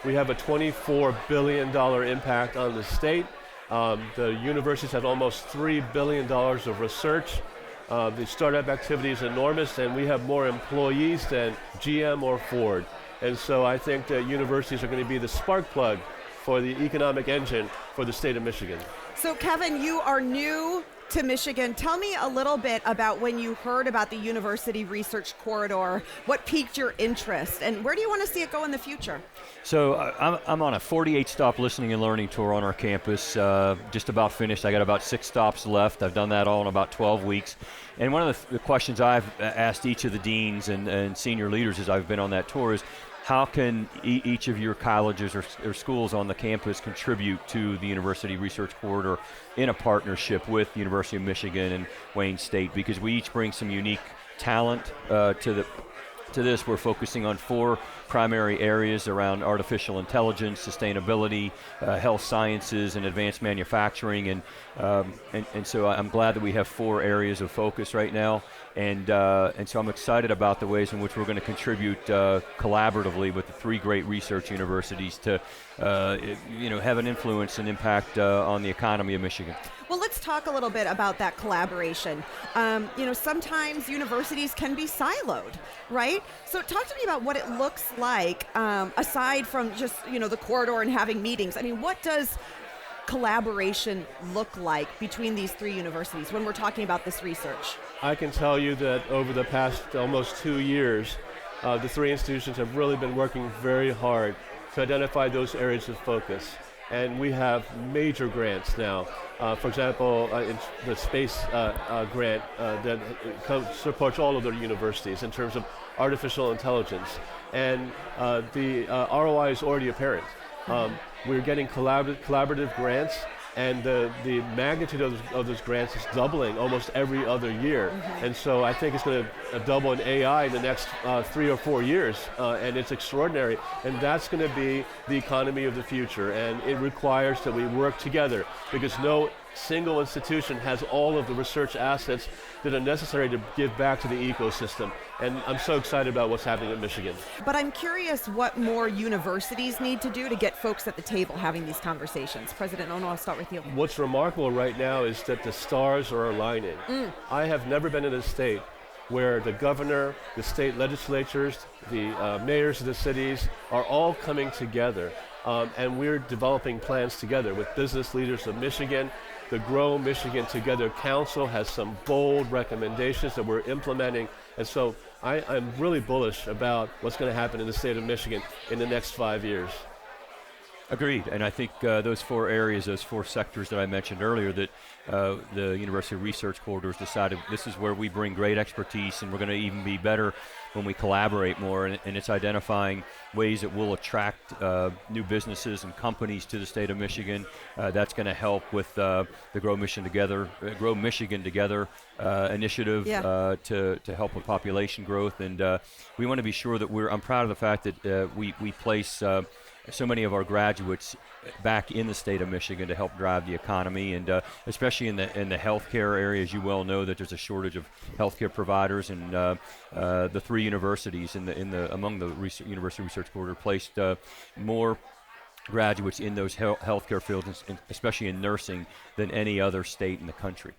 We have a $24 billion impact on the state. The universities have almost $3 billion of research. The startup activity is enormous, and we have more employees than GM or Ford. And so I think that universities are going to be the spark plug for the economic engine for the state of Michigan. So Kevin, you are new to Michigan. Tell me a little bit about when you heard about the University Research Corridor, what piqued your interest, and where do you want to see it go in the future? So I'm on a 48-stop listening and learning tour on our campus, just about finished. I got about 6 stops left. I've done that all in about 12 weeks. And one of the questions I've asked each of the deans and senior leaders as I've been on that tour is, how can each of your colleges or schools on the campus contribute to the University Research Corridor in a partnership with the University of Michigan and Wayne State? Because we each bring some unique talent to this. We're focusing on 4 primary areas around artificial intelligence, sustainability, health sciences, and advanced manufacturing. And so I'm glad that we have 4 areas of focus right now. And so I'm excited about the ways in which we're going to contribute collaboratively with the 3 great research universities to have an influence and impact on the economy of Michigan. Well, let's talk a little bit about that collaboration. Sometimes universities can be siloed, right? So talk to me about what it looks like, aside from just, the corridor and having meetings. I mean, what does collaboration look like between these 3 universities when we're talking about this research? I can tell you that over the past almost 2 years, the 3 institutions have really been working very hard to identify those areas of focus. And we have major grants now. For example, in the space grant that supports all of the universities in terms of artificial intelligence. And the ROI is already apparent. We're getting collaborative grants, and the magnitude of those grants is doubling almost every other year. Mm-hmm. And so I think it's going to double in AI in the next 3 or 4 years, and it's extraordinary. And that's going to be the economy of the future, and it requires that we work together, because no single institution has all of the research assets that are necessary to give back to the ecosystem. And I'm so excited about what's happening at Michigan. But I'm curious what more universities need to do to get folks at the table having these conversations. President Ono, I'll start with you. What's remarkable right now is that the stars are aligning. I have never been in a state where the governor, the state legislatures, the mayors of the cities are all coming together. And we're developing plans together with business leaders of Michigan. The Grow Michigan Together Council has some bold recommendations that we're implementing. And so I'm really bullish about what's going to happen in the state of Michigan in the next 5 years. Agreed, and I think those 4 areas, those 4 sectors that I mentioned earlier, that the University Research Corridor has decided this is where we bring great expertise, and we're going to even be better when we collaborate more, and it's identifying ways that will attract new businesses and companies to the state of Michigan. That's going to help with the Grow Michigan Together initiative to help with population growth, and we want to be sure that I'm proud of the fact that we place so many of our graduates back in the state of Michigan to help drive the economy, and especially in the healthcare area. As you well know, that there's a shortage of healthcare providers, and the 3 universities among the University Research Corridor placed more graduates in those healthcare fields, especially in nursing, than any other state in the country.